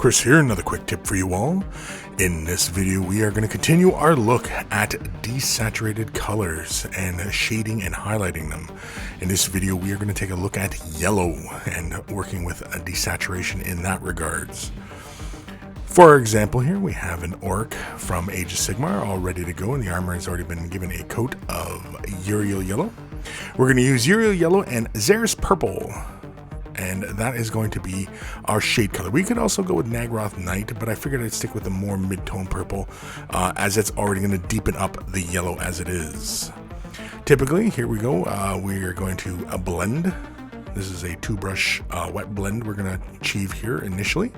Kris here, another quick tip for you all. In this video, we are going to continue our look at desaturated colors and shading and highlighting them. In this video, we are going to take a look at yellow and working with a desaturation in that regards. For example, here we have an orc from Age of Sigmar all ready to go, and the armor has already been given a coat of Uriel yellow. We're going to use Uriel yellow and Xeris purple, and that is going to be our shade color. We could also go with Nagroth Night, but I figured I'd stick with the more mid-tone purple as it's already going to deepen up the yellow as it is. Typically, here we go, we are going to blend. This is a 2-brush wet blend we're going to achieve here initially.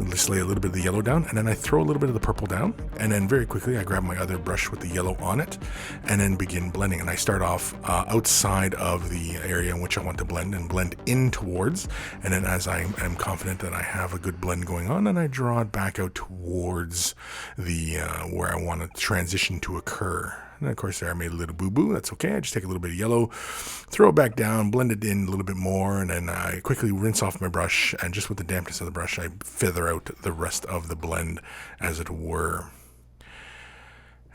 Let's lay a little bit of the yellow down, and then I throw a little bit of the purple down, and then very quickly I grab my other brush with the yellow on it and then begin blending. And I start off outside of the area in which I want to blend and blend in towards, and then as I am confident that I have a good blend going on, and I draw it back out towards the where I want to transition to occur. And of course there I made a little boo-boo. That's okay. I just take a little bit of yellow, throw it back down, blend it in a little bit more, and then I quickly rinse off my brush, and just with the dampness of the brush I feather out the rest of the blend, as it were.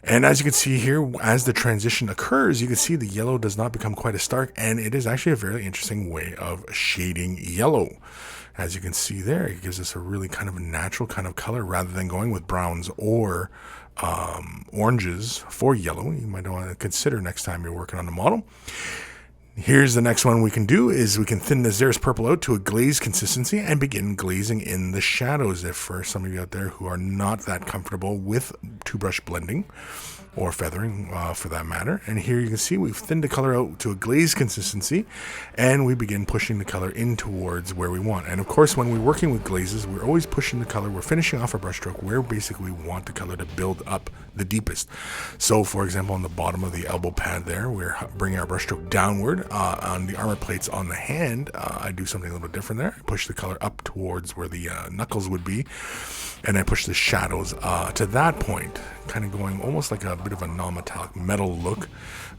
And as you can see here, as the transition occurs, you can see the yellow does not become quite as stark, and it is actually a very interesting way of shading yellow. As you can see there, it gives us a really kind of natural kind of color rather than going with browns or oranges for yellow. You might want to consider next time you're working on the model. Here's the next one we can do is we can thin the Xeris purple out to a glaze consistency and begin glazing in the shadows, if for some of you out there who are not that comfortable with 2-brush blending or feathering for that matter. And here you can see we've thinned the color out to a glaze consistency, and we begin pushing the color in towards where we want. And of course, when we're working with glazes, we're always pushing the color, we're finishing off a brush stroke where basically we want the color to build up the deepest. So for example, on the bottom of the elbow pad there, we're bringing our brush stroke downward. On the armor plates on the hand, I do something a little bit different there. I push the color up towards where the knuckles would be, and I push the shadows to that point, kind of going almost like a bit of a non-metallic metal look,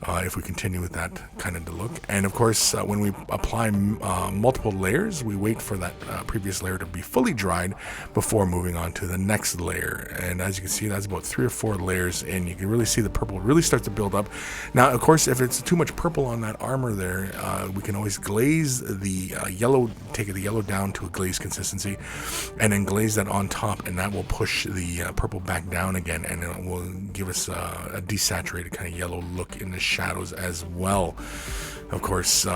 if we continue with that kind of look. And of course, when we apply multiple layers, we wait for that previous layer to be fully dried before moving on to the next layer. And as you can see, that's about 3 or 4 layers in. You can really see the purple really start to build up. Now, of course, if it's too much purple on that armor there, we can always glaze the yellow, take the yellow down to a glaze consistency, and then glaze that on top, and that will push the purple back down again, and it will give us a desaturated kind of yellow look in the shadows as well. Of course,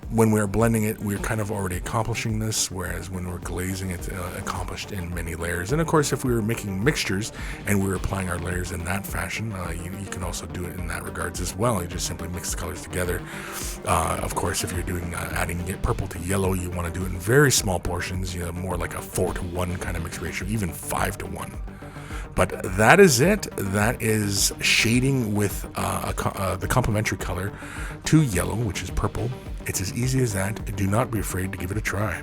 when we're blending it, we're kind of already accomplishing this, whereas when we're glazing, it's accomplished in many layers. And of course, if we were making mixtures and we were applying our layers in that fashion, you can also do it in that regards as well. You just simply mix the colors together. Of course, if you're doing adding purple to yellow, you want to do it in very small portions, more like a 4-to-1 kind of mix ratio, even 5-to-1. But that is it. That is shading with the complementary color to yellow, which is purple. It's as easy as that. Do not be afraid to give it a try.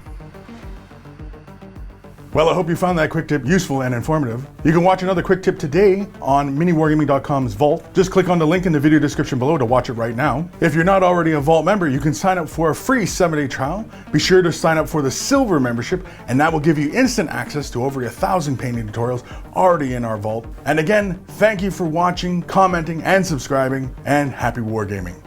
Well, I hope you found that quick tip useful and informative. You can watch another quick tip today on MiniWarGaming.com's Vault. Just click on the link in the video description below to watch it right now. If you're not already a Vault member, you can sign up for a free 7-day trial. Be sure to sign up for the Silver membership, and that will give you instant access to over 1,000 painting tutorials already in our Vault. And again, thank you for watching, commenting, and subscribing, and happy wargaming.